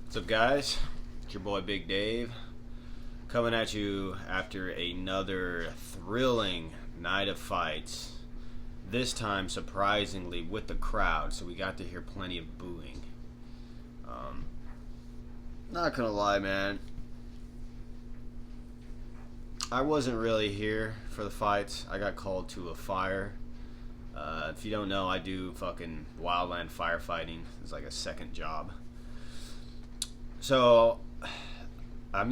What's up, guys? It's your boy Big Dave coming at you after another thrilling night of fights. This time, surprisingly, with the crowd, so we got to hear plenty of booing. Not gonna lie, man. I wasn't really here for the fights. I got called to a fire. If you don't know, I do fucking wildland firefighting. It's like a second job. So, I'm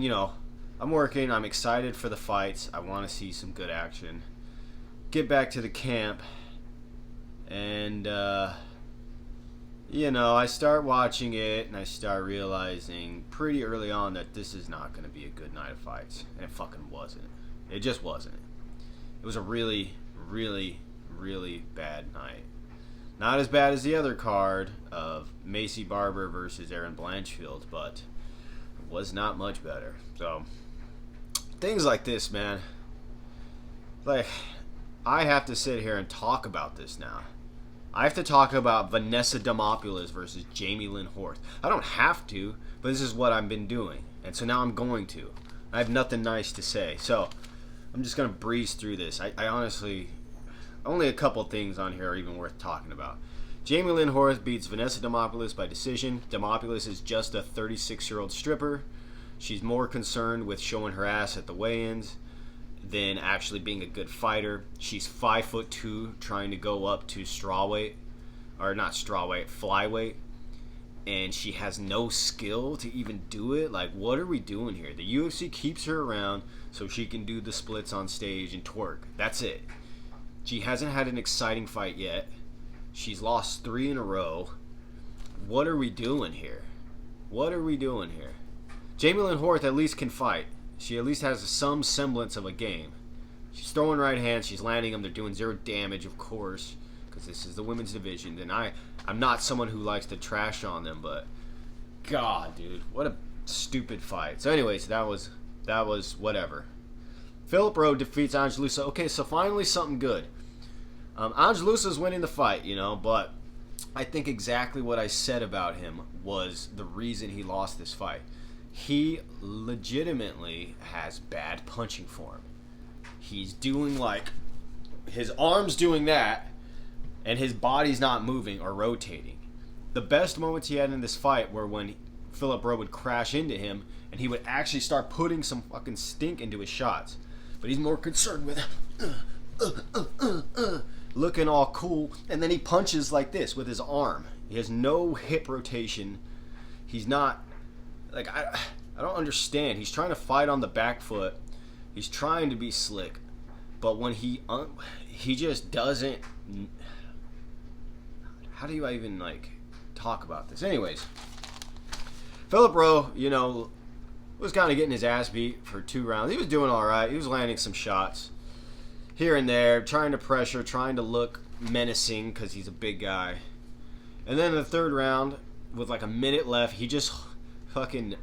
working. I'm excited for the fights. I want to see some good action. Get back to the camp, and I start watching it, and I start realizing pretty early on that this is not going to be a good night of fights, and it fucking wasn't. It just wasn't. It was a really, really, really bad night. Not as bad as the other card of Macy Barber versus Erin Blanchfield, but it was not much better. So, things like this, man. Like, I have to sit here and talk about this now. I have to talk about Vanessa Demopoulos versus Jamie Lynn Horth. I don't have to, but this is what I've been doing. And so now I'm going to. I have nothing nice to say. So, I'm just going to breeze through this. I honestly... Only a couple things on here are even worth talking about. Jamie Lynn Horth beats Vanessa Demopoulos by decision. Demopoulos is just a 36-year-old stripper. She's more concerned with showing her ass at the weigh-ins than actually being a good fighter. She's 5'2", trying to go up to flyweight, and she has no skill to even do it. Like, what are we doing here? The UFC keeps her around so she can do the splits on stage and twerk. That's it. She hasn't had an exciting fight yet. She's lost 3 in a row. What are we doing here? What are we doing here? Jamie Lynn Horth at least can fight. She at least has some semblance of a game. She's throwing right hands. She's landing them. They're doing 0 damage, of course, because this is the women's division. And I'm not someone who likes to trash on them, but God, dude, what a stupid fight. So anyways, that was whatever. Philip Rowe defeats Angelusa. Okay, so finally something good. Angelusa's winning the fight, but I think exactly what I said about him was the reason he lost this fight. He legitimately has bad punching form. He's doing his arm's doing that, and his body's not moving or rotating. The best moments he had in this fight were when Philip Rowe would crash into him, and he would actually start putting some fucking stink into his shots. But he's more concerned with looking all cool, and then he punches like this with his arm. He has no hip rotation. He's not I don't understand. He's trying to fight on the back foot. He's trying to be slick, but when he just doesn't. How do you even talk about this? Anyways, Philip Rowe, was kind of getting his ass beat for 2 rounds. He was doing all right. He was landing some shots here and there, trying to pressure, trying to look menacing because he's a big guy. And then in the 3rd round, with a minute left, he just fucking...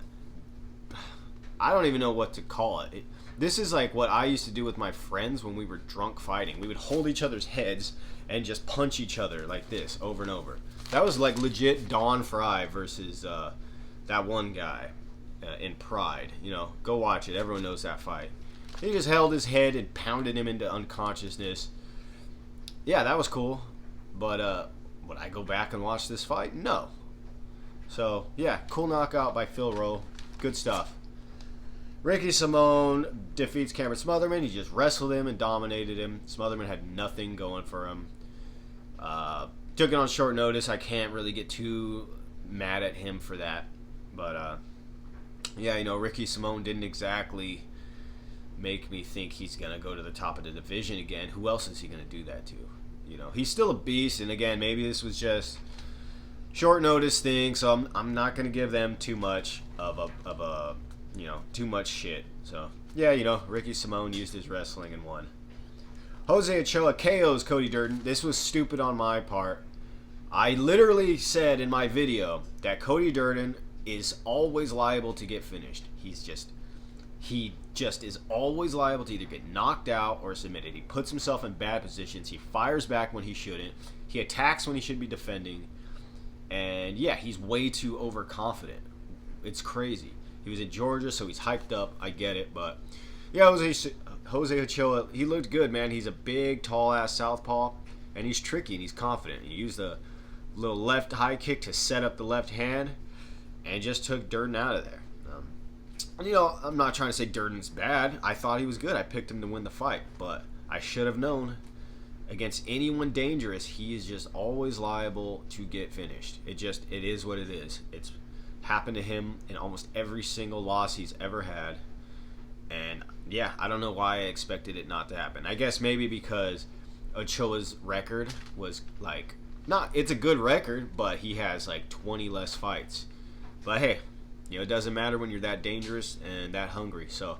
I don't even know what to call it. This is like what I used to do with my friends when we were drunk fighting. We would hold each other's heads and just punch each other like this over and over. That was legit Don Fry versus that one guy. In Pride, go watch it. Everyone knows that fight. He just held his head and pounded him into unconsciousness. Yeah, that was cool. But would I go back and watch this fight? No. So yeah, cool knockout by Phil Rowe. Good stuff. Ricky Simone defeats Cameron Smotherman. He just wrestled him and dominated him. Smotherman had nothing going for him. Took it on short notice. I can't really get too mad at him for that. But yeah, Ricky Simone didn't exactly make me think he's going to go to the top of the division again. Who else is he going to do that to? He's still a beast, and again, maybe this was just short notice thing, so I'm not going to give them too much of a too much shit. So, yeah, Ricky Simone used his wrestling and won. Jose Ochoa KOs Cody Durden. This was stupid on my part. I literally said in my video that Cody Durden is always liable to get finished. He just is always liable to either get knocked out or submitted. He puts himself in bad positions. He fires back when he shouldn't. He attacks when he should be defending. And yeah, he's way too overconfident. It's crazy. He was in Georgia, so he's hyped up. I get it, but yeah, Jose Ochoa, he looked good, man. He's a big, tall-ass southpaw, and he's tricky and he's confident. He used the little left high kick to set up the left hand, and just took Durden out of there. I'm not trying to say Durden's bad. I thought he was good. I picked him to win the fight, but I should have known. Against anyone dangerous, he is just always liable to get finished. It is what it is. It's happened to him in almost every single loss he's ever had. And yeah, I don't know why I expected it not to happen. I guess maybe because Ochoa's record was like, it's a good record, but he has like 20 less fights. But hey, it doesn't matter when you're that dangerous and that hungry. So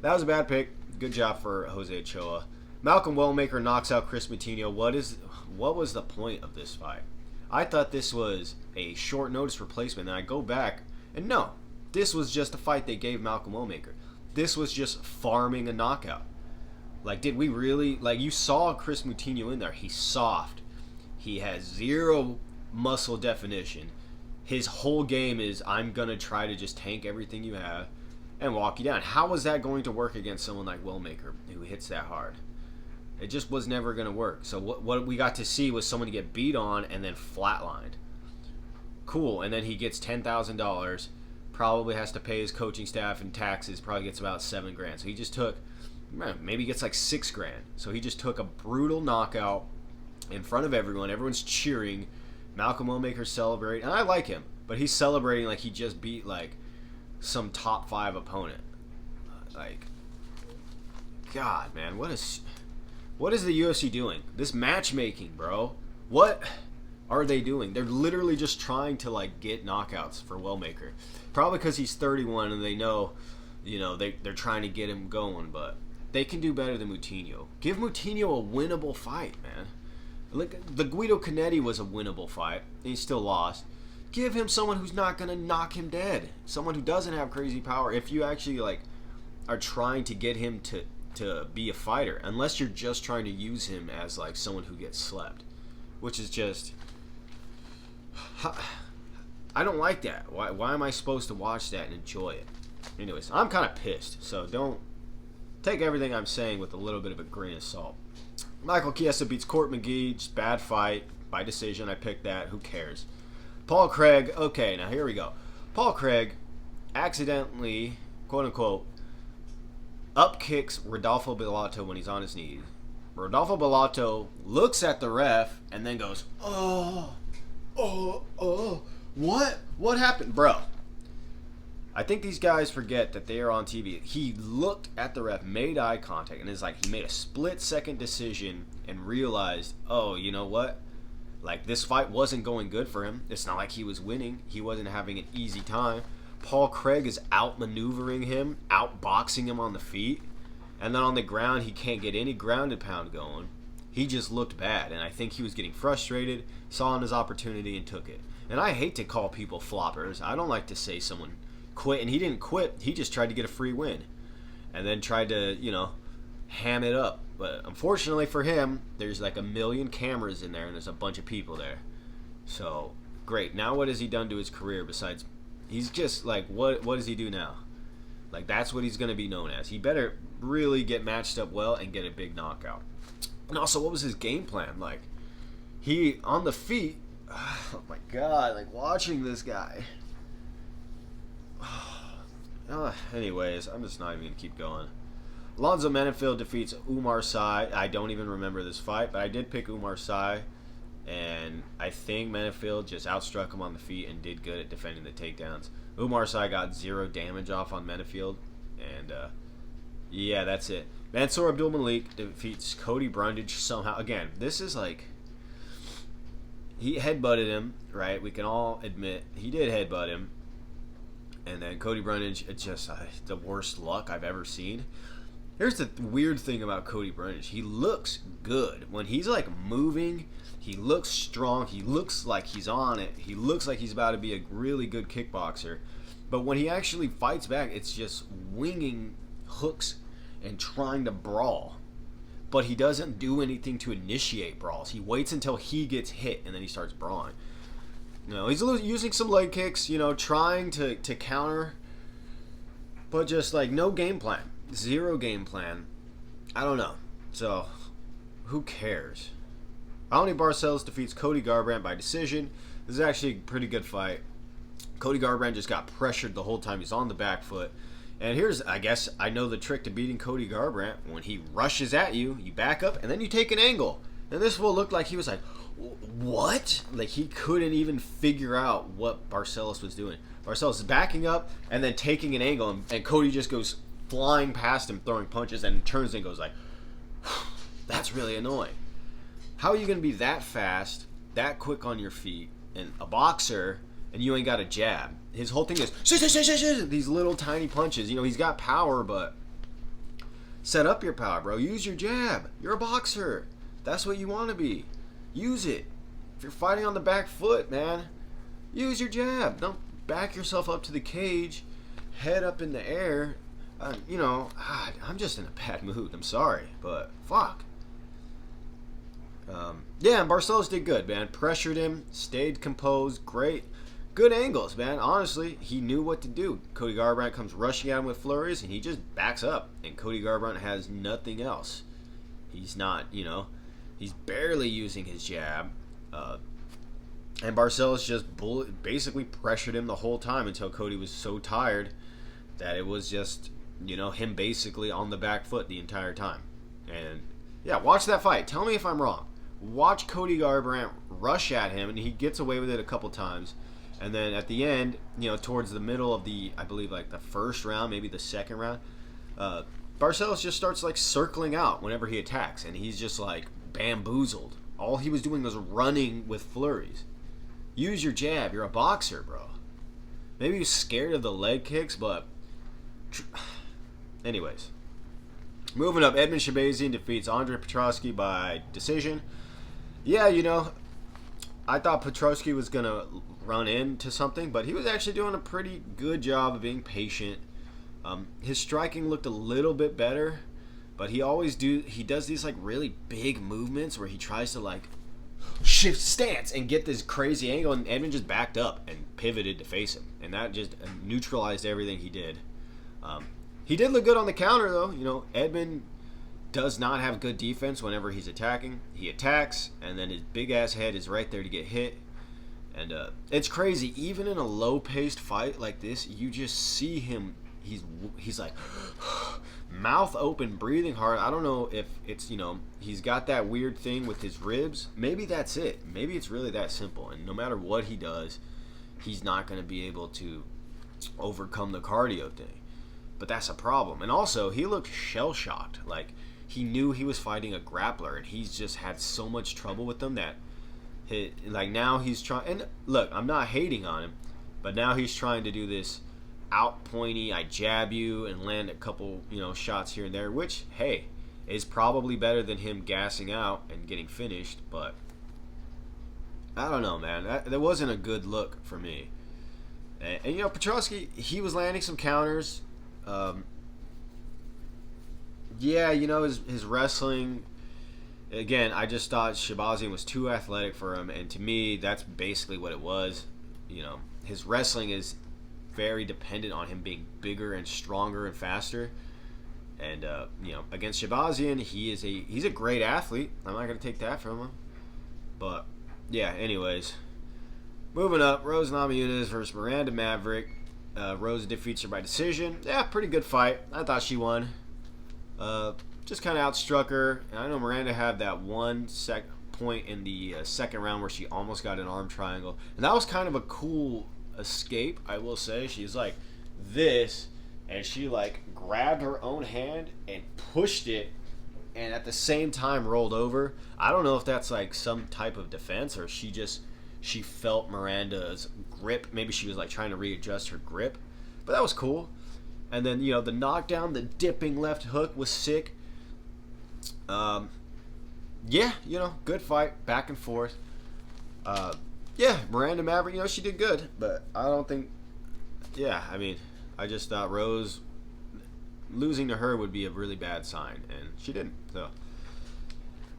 that was a bad pick. Good job for Jose Ochoa. Malcolm Wellmaker knocks out Chris Moutinho. What was the point of this fight? I thought this was a short notice replacement, and I go back, and no, this was just a fight they gave Malcolm Wellmaker. This was just farming a knockout. Like, did we really, you saw Chris Moutinho in there. He's soft. He has zero muscle definition. His whole game is, I'm going to try to just tank everything you have and walk you down. How was that going to work against someone like Wellmaker who hits that hard? It just was never going to work. So what we got to see was someone get beat on and then flatlined. Cool. And then he gets $10,000. Probably has to pay his coaching staff and taxes. Probably gets about $7,000. So he just took, maybe gets like $6,000. So he just took a brutal knockout in front of everyone. Everyone's cheering. Malcolm Wellmaker's celebrating. And I like him. But he's celebrating like he just beat some top 5 opponent. God, man, what is the UFC doing? This matchmaking, bro. What are they doing? They're literally just trying to get knockouts for Wellmaker. Probably because he's 31 and they know, they're trying to get him going, but they can do better than Moutinho. Give Moutinho a winnable fight, man. The Guido Canetti was a winnable fight. And he still lost. Give him someone who's not going to knock him dead. Someone who doesn't have crazy power. If you actually are trying to get him to be a fighter, unless you're just trying to use him as someone who gets slept, which is just, I don't like that. Why am I supposed to watch that and enjoy it? Anyways, I'm kind of pissed, so don't take everything I'm saying with a little bit of a grain of salt. Michael Chiesa beats Court McGee. Just bad fight by decision. I picked that. Who cares? Paul Craig. Okay, now here we go. Paul Craig accidentally, quote unquote, up kicks Rodolfo Bellato when he's on his knees. Rodolfo Bellato looks at the ref and then goes, what happened? Bro, I think these guys forget that they are on TV. He looked at the ref, made eye contact, and it's he made a split-second decision and realized, you know what? This fight wasn't going good for him. It's not like he was winning. He wasn't having an easy time. Paul Craig is outmaneuvering him, outboxing him on the feet, and then on the ground he can't get any grounded pound going. He just looked bad, and I think he was getting frustrated, saw his opportunity, and took it. And I hate to call people floppers. I don't like to say someone quit, and he didn't quit. He just tried to get a free win, and then tried to, ham it up. But unfortunately for him, there's a million cameras in there, and there's a bunch of people there. So, great. Now what has he done to his career besides... He's just what does he do now? That's what he's going to be known as. He better really get matched up well and get a big knockout. And also, what was his game plan? He, on the feet, oh my God, watching this guy. Anyways, I'm just not even going to keep going. Alonzo Menifeld defeats Umar Sy. I don't even remember this fight, but I did pick Umar Sy. And I think Menifeld just outstruck him on the feet and did good at defending the takedowns. Umar Sy got 0 damage off on Menifeld. And, yeah, that's it. Mansour Abdulmalik defeats Cody Brundage somehow. Again, this is he headbutted him, right? We can all admit he did headbutt him. And then Cody Brundage, it's just the worst luck I've ever seen. Here's the weird thing about Cody Brundage. He looks good. When he's moving, he looks strong. He looks like he's on it. He looks like he's about to be a really good kickboxer. But when he actually fights back, it's just winging hooks and trying to brawl. But he doesn't do anything to initiate brawls. He waits until he gets hit and then he starts brawling. You know, he's using some leg kicks, you know, trying to counter, but just like no game plan. Zero game plan. I don't know. So, who cares? Anthony Barcelos defeats Cody Garbrandt by decision. This is actually a pretty good fight. Cody Garbrandt just got pressured the whole time. He's on the back foot. And here's, I guess, I know the trick to beating Cody Garbrandt. When he rushes at you, you back up, and then you take an angle. And this will look like he was like, what? Like he couldn't even figure out what Barcelos was doing. Barcelos is backing up and then taking an angle, and Cody just goes flying past him, throwing punches, and turns and goes like, that's really annoying. How are you going to be that fast, that quick on your feet, and a boxer, and you ain't got a jab? His whole thing is these little tiny punches. You know, he's got power, but set up your power, bro. Use your jab. You're a boxer. That's what you want to be. Use it. If you're fighting on the back foot, man, use your jab. Don't back yourself up to the cage, head up in the air. You know, I'm just in a bad mood. I'm sorry, but fuck. Yeah, and Barcelos did good, man. Pressured him, stayed composed, great. Good angles, man. Honestly, he knew what to do. Cody Garbrandt comes rushing at him with flurries, and he just backs up. And Cody Garbrandt has nothing else. He's not, you know, he's barely using his jab. And Barcelos just basically pressured him the whole time until Cody was so tired that it was just, you know, him basically on the back foot the entire time. And, yeah, watch that fight. Tell me if I'm wrong. Watch Cody Garbrandt rush at him, and he gets away with it a couple times. And then at the end, you know, towards the middle of the, I believe, like the first round, maybe the second round, Barcelos just starts, like, circling out whenever he attacks. And he's just, like, bamboozled. All he was doing was running with flurries. Use your jab. You're a boxer, bro. Maybe he's scared of the leg kicks, but... Anyways. Moving up, Edmund Shabazian defeats Andre Petroski by decision. Yeah, you know, I thought Petroski was going to run into something, but he was actually doing a pretty good job of being patient. His striking looked a little bit better, but he does these like really big movements where he tries to like shift stance and get this crazy angle, and Edmund just backed up and pivoted to face him, and that just neutralized everything he did. He did look good on the counter, though. You know, Edmund does not have good defense whenever he's attacking. He attacks, and then his big-ass head is right there to get hit. And it's crazy. Even in a low-paced fight like this, you just see him. He's like, mouth open, breathing hard. I don't know if it's, you know, he's got that weird thing with his ribs. Maybe that's it. Maybe it's really that simple. And no matter what he does, he's not going to be able to overcome the cardio thing. But that's a problem. And also, he looked shell-shocked. Like, he knew he was fighting a grappler, and he's just had so much trouble with them that, now he's trying... And look, I'm not hating on him, but now he's trying to do this out-pointy, I jab you, and land a couple, you know, shots here and there, which, hey, is probably better than him gassing out and getting finished, but I don't know, man. That wasn't a good look for me. And you know, Petroski, he was landing some counters. Yeah, you know, his wrestling, again, I just thought Shabazian was too athletic for him, and to me, that's basically what it was. You know, his wrestling is very dependent on him being bigger and stronger and faster. And, you know, against Shabazian, he's a great athlete. I'm not going to take that from him. But, yeah, anyways. Moving up, Rose Namajunas versus Miranda Maverick. Rose defeats her by decision. Yeah, pretty good fight. I thought she won. Just kind of outstruck her. And I know Miranda had that one point in the second round where she almost got an arm triangle. And that was kind of a cool escape, I will say. She's like this, and she like grabbed her own hand and pushed it, and at the same time rolled over. I don't know if that's like some type of defense, or she felt Miranda's grip. Maybe she was like trying to readjust her grip. But that was cool. And then, you know, the knockdown, the dipping left hook was sick. Yeah, you know, good fight, back and forth. Yeah, Miranda Maverick, you know, she did good. But I don't think, yeah, I mean, I just thought Rose losing to her would be a really bad sign. And she didn't, so.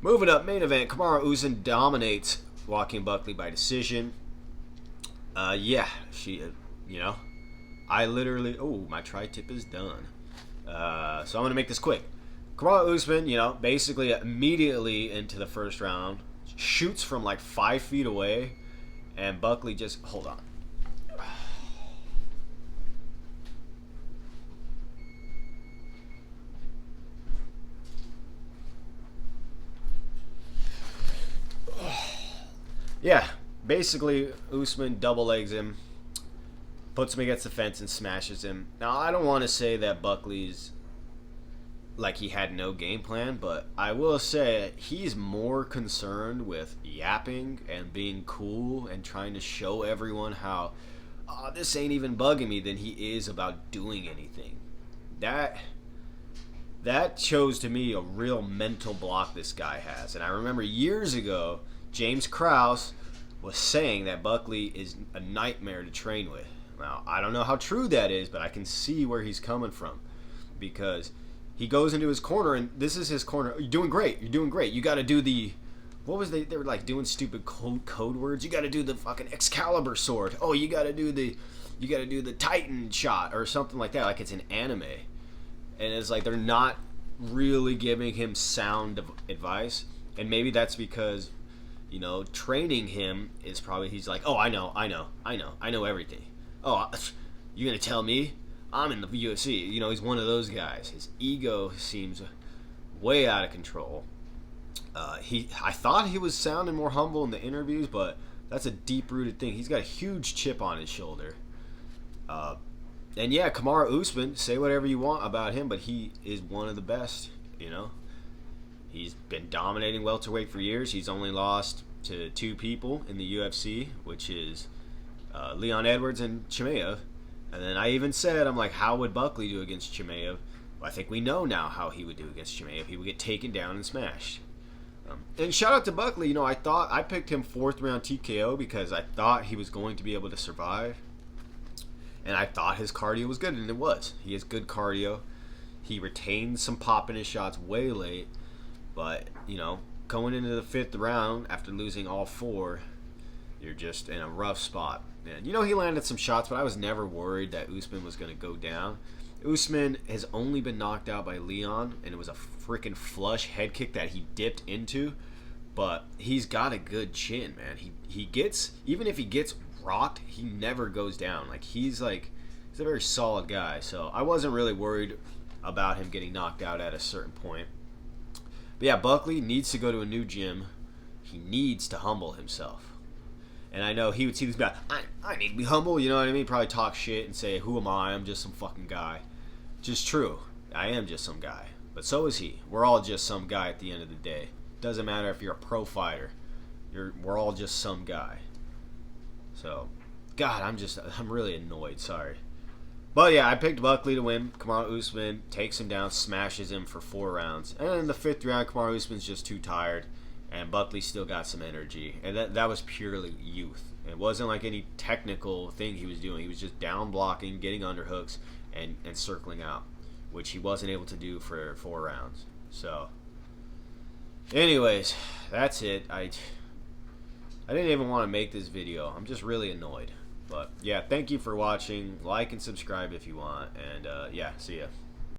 Moving up, main event, Kamaru Usman dominates Joaquin Buckley by decision. Yeah, you know, I literally, oh, my tri-tip is done. So I'm going to make this quick. Kamaru Usman, basically immediately into the first round, shoots from like 5 feet away, and Buckley just, hold on. Yeah, basically Usman double legs him, puts him against the fence and smashes him. Now I don't want to say that Buckley's like he had no game plan, but I will say he's more concerned with yapping and being cool and trying to show everyone how this ain't even bugging me than he is about doing anything. That shows to me a real mental block this guy has. And I remember years ago, James Krause was saying that Buckley is a nightmare to train with. Now, I don't know how true that is, but I can see where he's coming from. Because he goes into his corner, and this is his corner. You're doing great. You're doing great. You got to do the... What was they were like doing stupid code words. You got to do the fucking Excalibur sword. Oh, you got to do the Titan shot or something like that. Like it's an anime. And it's like they're not really giving him sound advice. And maybe that's because, training him is probably, he's like, oh, I know everything. Oh, you're going to tell me? I'm in the UFC. He's one of those guys. His ego seems way out of control. I thought he was sounding more humble in the interviews, but that's a deep-rooted thing. He's got a huge chip on his shoulder. And yeah, Kamaru Usman, say whatever you want about him, but he is one of the best, He's been dominating welterweight for years. He's only lost to 2 people in the UFC, which is Leon Edwards and Chimaev. And then I even said, I'm like, how would Buckley do against Chimaev? Well, I think we know now how he would do against Chimaev. He would get taken down and smashed. And shout out to Buckley. I picked him 4th round TKO because I thought he was going to be able to survive. And I thought his cardio was good, and it was. He has good cardio. He retained some pop in his shots way late. But, going into the 5th round after losing all 4, you're just in a rough spot. And, he landed some shots, but I was never worried that Usman was going to go down. Usman has only been knocked out by Leon, and it was a freaking flush head kick that he dipped into. But he's got a good chin, man. He gets, even if he gets rocked, he never goes down. He's a very solid guy. So I wasn't really worried about him getting knocked out at a certain point. But yeah, Buckley needs to go to a new gym. He needs to humble himself. And I know he would see this guy, I need to be humble, you know what I mean? Probably talk shit and say, who am I? I'm just some fucking guy. Just true. I am just some guy. But so is he. We're all just some guy at the end of the day. Doesn't matter if you're a pro fighter. We're all just some guy. So, God, I'm really annoyed. Sorry. But yeah, I picked Buckley to win. Kamaru Usman takes him down, smashes him for 4 rounds. And in the 5th round, Kamaru Usman's just too tired. And Buckley still got some energy. And that was purely youth. It wasn't like any technical thing he was doing. He was just down blocking, getting underhooks, and circling out, which he wasn't able to do for 4 rounds. So, anyways, that's it. I didn't even want to make this video. I'm just really annoyed. But, yeah, thank you for watching. Like and subscribe if you want. And, yeah, see ya.